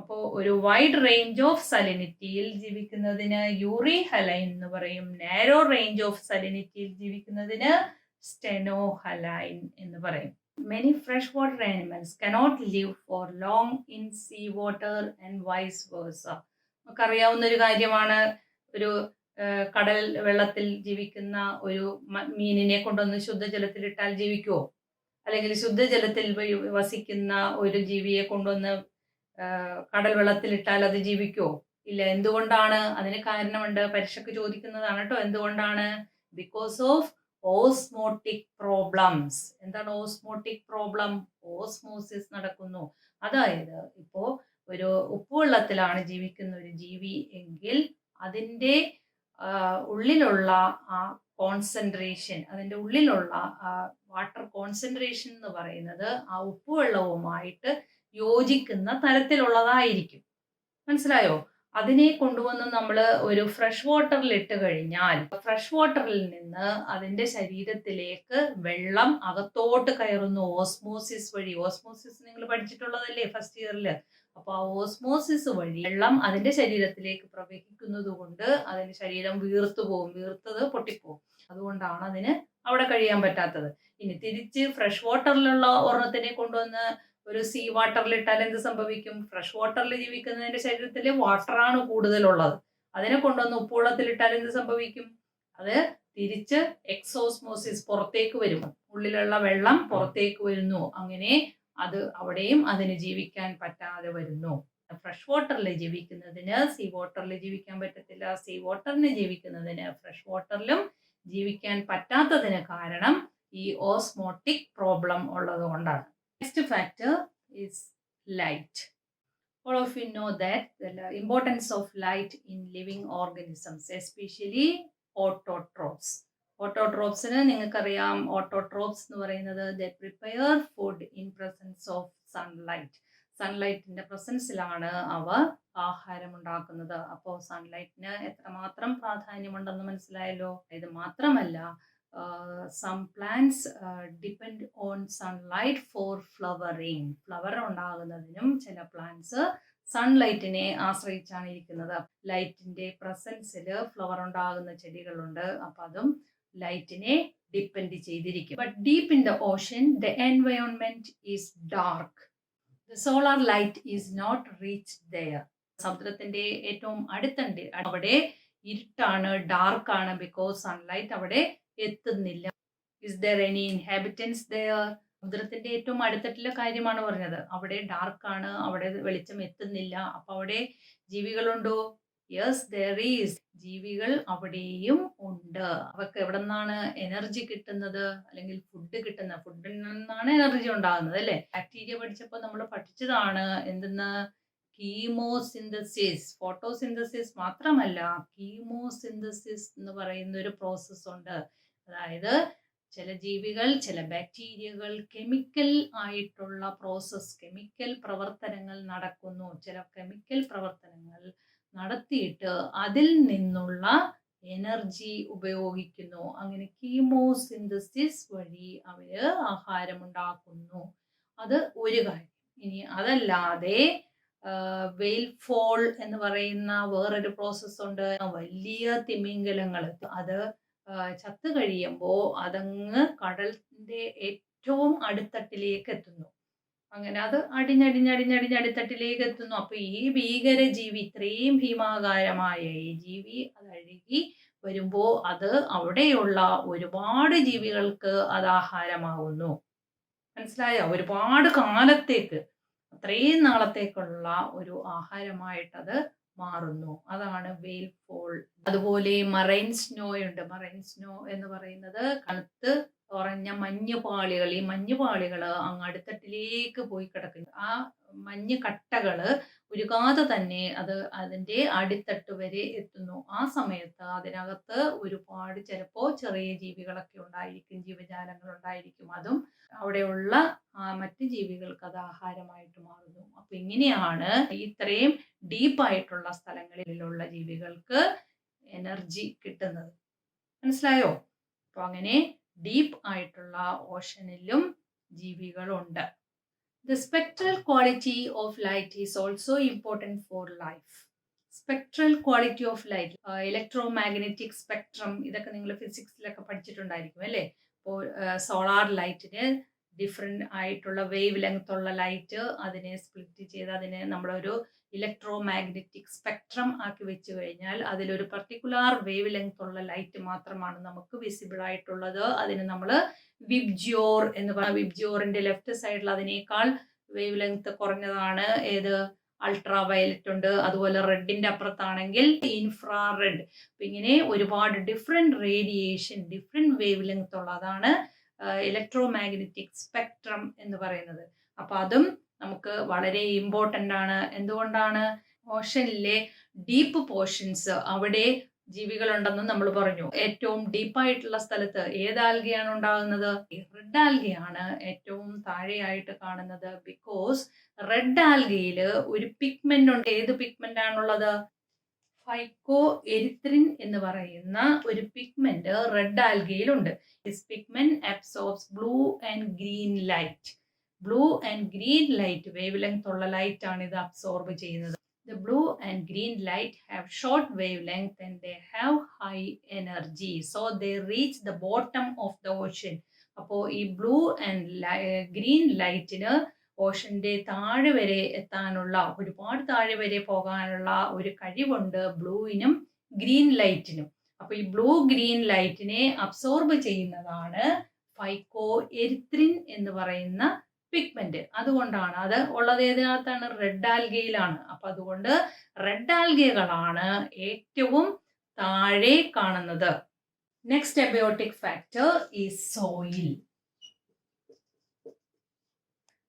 അപ്പോൾ ഒരു വൈഡ് റേഞ്ച് ഓഫ് സലിനിറ്റിയിൽ ജീവിക്കുന്നതിന് യൂറിഹലൈൻ എന്ന് പറയും. നാരോ റേഞ്ച് ഓഫ് സലിനിറ്റിയിൽ ജീവിക്കുന്നതിന് സ്റ്റെനോഹലൈൻ എന്ന് പറയും. Many freshwater animals cannot live for long in sea water and vice versa. നമുക്കറിയാവുന്ന ഒരു കാര്യമാണ്. ഒരു കടൽ വെള്ളത്തിൽ ജീവിക്കുന്ന ഒരു മീനിനെ കൊണ്ടൊന്ന് ശുദ്ധജലത്തിൽ ഇട്ടാൽ ജീവിക്കുമോ? അല്ലെങ്കിൽ ശുദ്ധജലത്തിൽ വസിക്കുന്ന ഒരു ജീവിയെ കൊണ്ടൊന്ന് കടൽ വെള്ളത്തിൽ ഇട്ടാൽ അത് ജീവിക്കുമോ? ഇല്ല. എന്തുകൊണ്ടാണ്? അതിന് കാരണമുണ്ട്. പരീക്ഷയ്ക്ക് ചോദിക്കുന്നതാണ് കേട്ടോ. എന്തുകൊണ്ടാണ്? Because of osmotic problems. എന്താണ് ഓസ്മോട്ടിക് പ്രോബ്ലം? ഓസ്മോസിസ് നടക്കുന്നു. അതായത് ഇപ്പോ ഒരു ഉപ്പുവെള്ളത്തിലാണ് ജീവിക്കുന്ന ഒരു ജീവി എങ്കിൽ അതിൻ്റെ ഉള്ളിലുള്ള ആ കോൺസെൻട്രേഷൻ, അതിൻ്റെ ഉള്ളിലുള്ള വാട്ടർ കോൺസെൻട്രേഷൻ എന്ന് പറയുന്നത് ആ ഉപ്പുവെള്ളവുമായിട്ട് യോജിക്കുന്ന തരത്തിലുള്ളതായിരിക്കും. മനസ്സിലായോ? അതിനെ കൊണ്ടുവന്ന് നമ്മൾ ഒരു ഫ്രഷ് വാട്ടറിൽ ഇട്ട് കഴിഞ്ഞാൽ ഫ്രഷ് വാട്ടറിൽ നിന്ന് അതിൻ്റെ ശരീരത്തിലേക്ക് വെള്ളം അകത്തോട്ട് കയറുന്നു ഓസ്മോസിസ് വഴി. ഓസ്മോസിസ് നിങ്ങൾ പഠിച്ചിട്ടുള്ളതല്ലേ ഫസ്റ്റ് ഇയറിൽ? അപ്പോൾ ആ ഓസ്മോസിസ് വഴി വെള്ളം അതിൻ്റെ ശരീരത്തിലേക്ക് പ്രവഹിക്കുന്നത് കൊണ്ട് അതിൻ്റെ ശരീരം വീർത്തു പോകും, വീർത്തത് പൊട്ടിപ്പോകും. അതുകൊണ്ടാണ് അതിന് അവിടെ കഴിയാൻ പറ്റാത്തത്. ഇനി തിരിച്ച് ഫ്രഷ് വാട്ടറിലുള്ള ഒരെണ്ണത്തിനെ കൊണ്ടുവന്ന് ഒരു സീ വാട്ടറിൽ ഇട്ടാൽ എന്ത് സംഭവിക്കും? ഫ്രഷ് വാട്ടറിൽ ജീവിക്കുന്നതിന്റെ ശരീരത്തിൽ വാട്ടറാണ് കൂടുതലുള്ളത്. അതിനെ കൊണ്ടുവന്ന് ഉപ്പുവെള്ളത്തിൽ ഇട്ടാൽ എന്ത് സംഭവിക്കും? അത് തിരിച്ച് എക്സോസ്മോസിസ്, പുറത്തേക്ക് വരും. ഉള്ളിലുള്ള വെള്ളം പുറത്തേക്ക് വരുന്നു. അങ്ങനെ അത് അവിടെയും അതിന് ജീവിക്കാൻ പറ്റാതെ വരുന്നു. ഫ്രഷ് വാട്ടറിൽ ജീവിക്കുന്നതിന് സീ വാട്ടറിൽ ജീവിക്കാൻ പറ്റത്തില്ല. സീ വാട്ടറിന് ജീവിക്കുന്നതിന് ഫ്രഷ് വാട്ടറിലും ജീവിക്കാൻ പറ്റാത്തതിന് കാരണം ഈ ഓസ്മോട്ടിക് പ്രോബ്ലം ഉള്ളത് കൊണ്ടാണ്. Next factor is light. All of you know that the importance of light in living organisms, especially autotrophs. Autotrophsന് നിങ്ങൾക്കറിയാം, ഓട്ടോട്രോപ്സ് എന്ന് പറയുന്നത് they prepare food in presence of sunlight. സൺലൈറ്റിന്റെ പ്രസൻസിലാണ് അവ ആഹാരം ഉണ്ടാക്കുന്നത്. അപ്പോൾ സൺലൈറ്റിന് എത്രമാത്രം പ്രാധാന്യമുണ്ടെന്ന് മനസ്സിലായല്ലോ. ഇത് മാത്രമല്ല, some plants depend on sunlight for flowering. Flower ഉണ്ടാകുന്നതിനും ചില പ്ലാന്റ്സ് സൺലൈറ്റിനെ ആശ്രയിച്ചാണ് ഇരിക്കുന്നത്. ലൈറ്റിന്റെ പ്രസൻസിൽ ഫ്ലവർ ഉണ്ടാകുന്ന ചെടികളുണ്ട്. അപ്പം അതും ലൈറ്റിനെ ഡിപ്പെൻഡ് ചെയ്തിരിക്കും. But deep in the ocean the environment is dark. The solar light is not reach there. സമുദ്രത്തിന്റെ ഏറ്റവും അടുത്തുണ്ട്, അവിടെ ഇരുട്ടാണ്, ഡാർക്കാണ്. ബിക്കോസ് സൺലൈറ്റ് അവിടെ എത്തുന്നില്ല. Is there any inhabitants there? സമുദ്രത്തിന്റെ ഏറ്റവും അടുത്തിട്ടുള്ള കാര്യമാണ് പറഞ്ഞത്. അവിടെ ഡാർക്കാണ്, അവിടെ വെളിച്ചം എത്തുന്നില്ല. അപ്പൊ അവിടെ ജീവികളുണ്ടോ? Yes, there is. ജീവികൾ അവിടെയും ഉണ്ട്. അവർക്ക് എവിടെ നിന്നാണ് എനർജി കിട്ടുന്നത്? അല്ലെങ്കിൽ ഫുഡ് കിട്ടുന്നത്? ഫുഡിൽ നിന്നാണ് എനർജി ഉണ്ടാകുന്നത് അല്ലേ? ബാക്ടീരിയ പഠിച്ചപ്പോൾ നമ്മൾ പഠിച്ചതാണ് എന്തെന്ന്? കീമോസിന്തസിസ്. ഫോട്ടോസിന്തസിസ് മാത്രമല്ല, കീമോസിന്തസിസ് എന്ന് പറയുന്ന ഒരു പ്രോസസ്സ് ഉണ്ട്. അതായത് ചില ജീവികൾ, ചില ബാക്ടീരിയകൾ കെമിക്കൽ ആയിട്ടുള്ള പ്രോസസ്സ്, കെമിക്കൽ പ്രവർത്തനങ്ങൾ നടക്കുന്നു. ചില കെമിക്കൽ പ്രവർത്തനങ്ങൾ നടത്തിയിട്ട് അതിൽ നിന്നുള്ള എനർജി ഉപയോഗിക്കുന്നു. അങ്ങനെ കീമോസിന്തസിസ് വഴി അവര് ആഹാരമുണ്ടാക്കുന്നു. അത് ഒരു കാര്യം. ഇനി അതല്ലാതെ വെയിൽ ഫോൾ എന്ന് പറയുന്ന വേറൊരു പ്രോസസ്സ് ഉണ്ട്. വലിയ തിമിംഗലങ്ങൾ അത് ചത്തു കഴിയുമ്പോൾ അതങ്ങ് കടലിന്റെ ഏറ്റവും അടിത്തട്ടിലേക്ക് എത്തുന്നു. അങ്ങനെ അത് അടിഞ്ഞടിഞ്ഞടിഞ്ഞടിഞ്ഞടിത്തട്ടിലേക്ക് എത്തുന്നു. അപ്പൊ ഈ ഭീകര ജീവി, ഇത്രയും ഭീമാകാരമായ ഈ ജീവി അത് അഴുകി വരുമ്പോ അത് അവിടെയുള്ള ഒരുപാട് ജീവികൾക്ക് അത് ആഹാരമാകുന്നു. മനസ്സിലായോ? ഒരുപാട് കാലത്തേക്ക്, അത്രയും നാളത്തേക്കുള്ള ഒരു ആഹാരമായിട്ടത് മാറുന്നു. അതാണ് വെയിൽ ഫോൾ. അതുപോലെ മറൈൻ സ്നോ ഉണ്ട്. മറൈൻ സ്നോ എന്ന് പറയുന്നത് കറുത്ത് ഉറഞ്ഞ മഞ്ഞുപാളികൾ. ഈ മഞ്ഞുപാളികൾ അങ്ങ് അടിത്തട്ടിലേക്ക് പോയി കിടക്കുന്നു. ആ മഞ്ഞ് കട്ടകള് ഉരുകാതെ തന്നെ അത് അതിന്റെ അടിത്തട്ട് വരെ എത്തുന്നു. ആ സമയത്ത് അതിനകത്ത് ഒരുപാട് ചിലപ്പോ ചെറിയ ജീവികളൊക്കെ ഉണ്ടായിരിക്കും, ജീവജാലങ്ങൾ ഉണ്ടായിരിക്കും. അതും അവിടെയുള്ള മറ്റ് ജീവികൾക്ക് അത് ആഹാരമായിട്ട് മാറുന്നു. അപ്പൊ ഇങ്ങനെയാണ് ഇത്രയും ഡീപ്പായിട്ടുള്ള സ്ഥലങ്ങളിലുള്ള ജീവികൾക്ക് എനർജി കിട്ടുന്നത്. മനസ്സിലായോ? അപ്പൊ അങ്ങനെ ഡീപ്പ് ആയിട്ടുള്ള ഓഷനിലും ജീവികളുണ്ട്. The spectral quality of light is also important for life. Spectral quality of light, electromagnetic spectrum, ഇതൊക്കെ നിങ്ങൾ ഫിസിക്സിലൊക്കെ പഠിച്ചിട്ടുണ്ടായിരിക്കും അല്ലേ? അപ്പോൾ സോളാർ ലൈറ്റിന് ഡിഫറെൻ്റ് ആയിട്ടുള്ള വേവ് ലെങ്ത് ഉള്ള ലൈറ്റ്, അതിനെ സ്പ്ലിറ്റ് ചെയ്ത് അതിനെ നമ്മളൊരു ഇലക്ട്രോ മാഗ്നറ്റിക് സ്പെക്ട്രം ആക്കി വെച്ച് കഴിഞ്ഞാൽ അതിലൊരു പർട്ടിക്കുലർ വേവ് ലെങ്ത് ഉള്ള ലൈറ്റ് മാത്രമാണ് നമുക്ക് വിസിബിൾ ആയിട്ടുള്ളത്. അതിന് നമ്മൾ വിബ്ജിയോർ എന്ന് പറയുന്ന, വിബ്ജിയോറിന്റെ ലെഫ്റ്റ് സൈഡിൽ അതിനേക്കാൾ വേവ് ലെങ്ത് കുറഞ്ഞതാണ് ഏത്, അൾട്രാ വയലറ്റ് ഉണ്ട്. അതുപോലെ റെഡിന്റെ അപ്പുറത്താണെങ്കിൽ ഇൻഫ്രാറെഡ്. അപ്പൊ ഇങ്ങനെ ഒരുപാട് different radiation, different wave length ഉള്ളതാണ് ഇലക്ട്രോ മാഗ്നറ്റിക് സ്പെക്ട്രം എന്ന് പറയുന്നത്. അപ്പൊ അതും നമുക്ക് വളരെ ഇമ്പോർട്ടൻ്റ് ആണ്. എന്തുകൊണ്ടാണ്? ഓഷനിലെ ഡീപ്പ് പോർഷൻസ്, അവിടെ ജീവികളുണ്ടെന്ന് നമ്മൾ പറഞ്ഞു. ഏറ്റവും ഡീപ്പായിട്ടുള്ള സ്ഥലത്ത് ഏത് ആൽഗയാണ് ഉണ്ടാകുന്നത്? റെഡ് ആൽഗയാണ് ഏറ്റവും താഴെയായിട്ട് കാണുന്നത്. ബിക്കോസ് റെഡ് ആൽഗയിൽ ഒരു പിഗ്മെന്റ് ഉണ്ട്. ഏത് പിഗ്മെന്റ് ആണുള്ളത്? ഫൈക്കോ എരിത്രിൻ എന്ന് പറയുന്ന ഒരു പിഗ്മെന്റ് റെഡ് ആൽഗയിലുണ്ട്. This pigment absorbs blue and green light. Blue and green light, wave length ഉള്ള ലൈറ്റ് ആണ് ഇത് അബ്സോർബ് ചെയ്യുന്നത്. The blue and green light have short wavelength and they have high energy, so they reach the bottom of the ocean. അപ്പോൾ ഈ blue and green ലൈറ്റിന് ഓഷന്റെ താഴെ വരെ എത്താനുള്ള, ഒരുപാട് താഴെ വരെ പോകാനുള്ള ഒരു കഴിവുണ്ട് ബ്ലൂവിനും ഗ്രീൻ ലൈറ്റിനും. അപ്പൊ ഈ ബ്ലൂ ഗ്രീൻ ലൈറ്റിനെ അബ്സോർബ് ചെയ്യുന്നതാണ് ഫൈക്കോ എരിത്രിൻ എന്ന് പറയുന്ന പിഗ്മെന്റ്. അതുകൊണ്ടാണ് അത് ഉള്ളത്. ഏതിനകത്താണ്? റെഡ് ആൽഗയിലാണ്. അപ്പൊ അതുകൊണ്ട് റെഡ് ആൽഗകളാണ് ഏറ്റവും താഴെ കാണുന്നത്. Next abiotic factor is soil.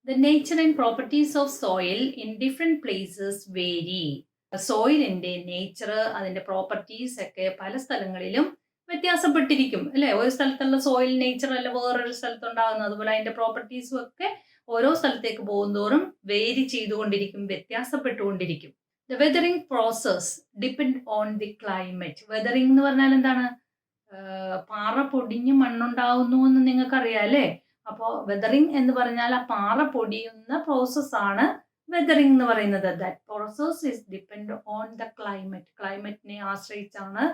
The nature and properties of soil in different places vary. സോയിലിന്റെ നേച്ചർ, അതിന്റെ പ്രോപ്പർട്ടീസ് ഒക്കെ പല സ്ഥലങ്ങളിലും വ്യത്യാസപ്പെട്ടിരിക്കും അല്ലെ? ഒരു സ്ഥലത്തുള്ള സോയിൽ നേച്ചർ അല്ല വേറൊരു സ്ഥലത്തുണ്ടാകുന്നത്. അതുപോലെ അതിന്റെ പ്രോപ്പർട്ടീസും ഒക്കെ ഓരോ സ്ഥലത്തേക്ക് പോകുന്തോറും വേരി ചെയ്തുകൊണ്ടിരിക്കും, വ്യത്യാസപ്പെട്ടുകൊണ്ടിരിക്കും. The weathering process depend on the climate. Weathering എന്ന് പറഞ്ഞാൽ എന്താണ്? പാറ പൊടിഞ്ഞ് മണ്ണുണ്ടാവുന്നു എന്ന് നിങ്ങൾക്കറിയാം അല്ലേ? അപ്പോൾ വെതറിംഗ് എന്ന് പറഞ്ഞാൽ ആ പാറ പൊടിയുന്ന പ്രോസസ്സാണ് വെതറിംഗ് എന്ന് പറയുന്നത്. That process is depend on the climate. ക്ലൈമറ്റിനെ ആശ്രയിച്ചാണ്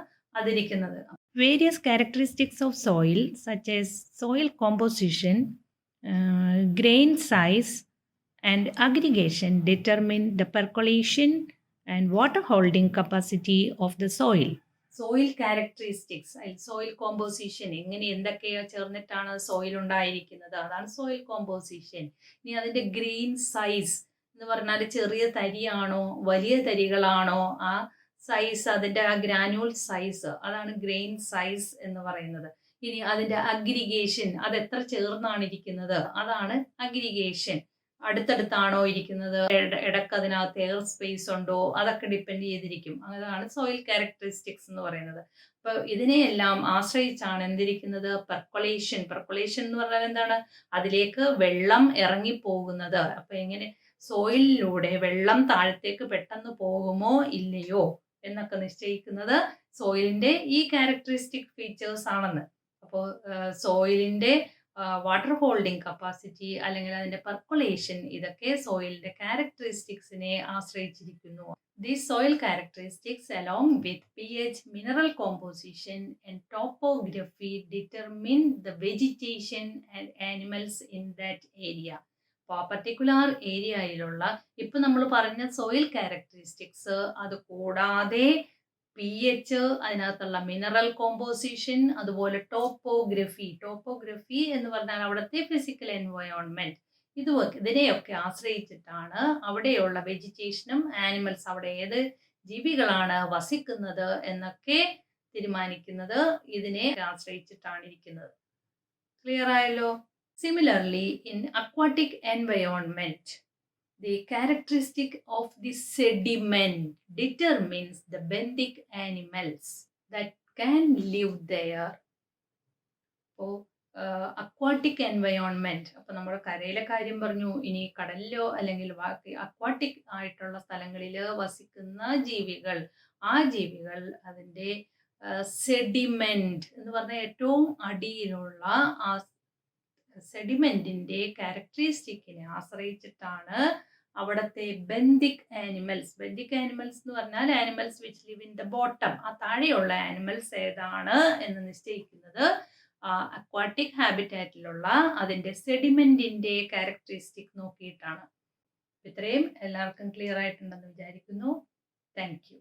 അതിരിക്കുന്നത്. Various characteristics of soil such as soil composition, grain size and aggregation determine the percolation and water holding capacity of the soil. Soil characteristics, soil composition, എങ്ങനെ എന്തൊക്കെയാ ചേർന്നിട്ടാണ് soil ഉണ്ടായിരിക്കുന്നത്, അതാണ് soil composition. ഇനി അതിന്റെ ഗ്രെയിൻ സൈസ് എന്ന് പറഞ്ഞാൽ ചെറിയ തരിയാണോ വലിയ തരികളാണോ, ആ സൈസ്, അതിന്റെ ആ ഗ്രാനുവൽ സൈസ്, അതാണ് ഗ്രെയിൻ സൈസ് എന്ന് പറയുന്നത്. ഇനി അതിന്റെ അഗ്രിഗേഷൻ, അത് എത്ര ചേർന്നാണ് ഇരിക്കുന്നത്, അതാണ് അഗ്രിഗേഷൻ. അടുത്തടുത്താണോ ഇരിക്കുന്നത്, ഇടക്ക് അതിനകത്ത് എയർ സ്പേസ് ഉണ്ടോ, അതൊക്കെ ഡിപ്പെൻഡ് ചെയ്തിരിക്കും. അതാണ് സോയിൽ ക്യാരക്ടറിസ്റ്റിക്സ് എന്ന് പറയുന്നത്. അപ്പോൾ ഇതിനെയെല്ലാം ആശ്രയിച്ചാണ് എന്തിരിക്കുന്നത്, പെർക്കൊലേഷൻ. പെർക്കൊലേഷൻ എന്ന് പറഞ്ഞാൽ എന്താണ്, അതിലേക്ക് വെള്ളം ഇറങ്ങിപ്പോകുന്നത്. അപ്പൊ എങ്ങനെ സോയിലിലൂടെ വെള്ളം താഴത്തേക്ക് പെട്ടെന്ന് പോകുമോ ഇല്ലയോ എന്നൊക്കെ നിശ്ചയിക്കുന്നത് സോയിലിന്റെ ഈ ക്യാരക്ടറിസ്റ്റിക് ഫീച്ചേഴ്സ് ആണെന്ന്. അപ്പോൾ സോയിലിന്റെ വാട്ടർ ഹോൾഡിംഗ് കപ്പാസിറ്റി അല്ലെങ്കിൽ അതിന്റെ പെർക്കുലേഷൻ, ഇതൊക്കെ സോയിലിന്റെ ക്യാരക്ടറിസ്റ്റിക്സിനെ ആശ്രയിച്ചിരിക്കുന്നു. These soil characteristics along with pH, mineral composition and topography determine the vegetation and animals in that area. അപ്പോൾ ആ പർട്ടിക്കുലർ ഏരിയയിലുള്ള ഇപ്പൊ നമ്മൾ പറഞ്ഞ സോയിൽ ക്യാരക്ടറിസ്റ്റിക്സ്, അത് കൂടാതെ pH, അതിനകത്തുള്ള മിനറൽ കോമ്പോസിഷൻ, അതുപോലെ ടോപ്പോഗ്രഫി. ടോപ്പോഗ്രഫി എന്ന് പറഞ്ഞാൽ അവിടുത്തെ ഫിസിക്കൽ എൻവയോൺമെന്റ്, ഇതിനെയൊക്കെ ആശ്രയിച്ചിട്ടാണ് അവിടെയുള്ള വെജിറ്റേഷനും ആനിമൽസ്, അവിടെ ഏത് ജീവികളാണ് വസിക്കുന്നത് എന്നൊക്കെ തീരുമാനിക്കുന്നത് ഇതിനെ ആശ്രയിച്ചിട്ടാണ് ഇരിക്കുന്നത്. ക്ലിയർ ആയല്ലോ? Similarly in aquatic environment, the characteristic of the sediment determines the benthic animals that can live there. അപ്പോൾ അക്വാട്ടിക് എൻവയോൺമെന്റ്, അപ്പൊ നമ്മൾ കരയിലെ കാര്യം പറഞ്ഞു, ഇനി കടലിലോ അല്ലെങ്കിൽ ബാക്കി അക്വാട്ടിക് ആയിട്ടുള്ള സ്ഥലങ്ങളിൽ വസിക്കുന്ന ജീവികൾ, ആ ജീവികൾ അതിൻ്റെ സെഡിമെന്റ് എന്ന് പറഞ്ഞാൽ ഏറ്റവും അടിയിലുള്ള ആ സെഡിമെന്റിന്റെ ക്യാരക്ടറിസ്റ്റിക്കിനെ ആശ്രയിച്ചിട്ടാണ് അവിടുത്തെ ബെന്തിക് ആനിമൽസ്. ബെന്തിക് ആനിമൽസ് എന്ന് പറഞ്ഞാൽ animals which live in the bottom, ആ താഴെയുള്ള ആനിമൽസ് ഏതാണ് എന്ന് നിശ്ചയിക്കുന്നത് അക്വാട്ടിക് ഹാബിറ്റാറ്റിലുള്ള അതിന്റെ സെഡിമെന്റിന്റെ ക്യാരക്ടറിസ്റ്റിക് നോക്കിയിട്ടാണ്. ഇത്രയും എല്ലാവർക്കും ക്ലിയർ ആയിട്ടുണ്ടെന്ന് വിചാരിക്കുന്നു. Thank you.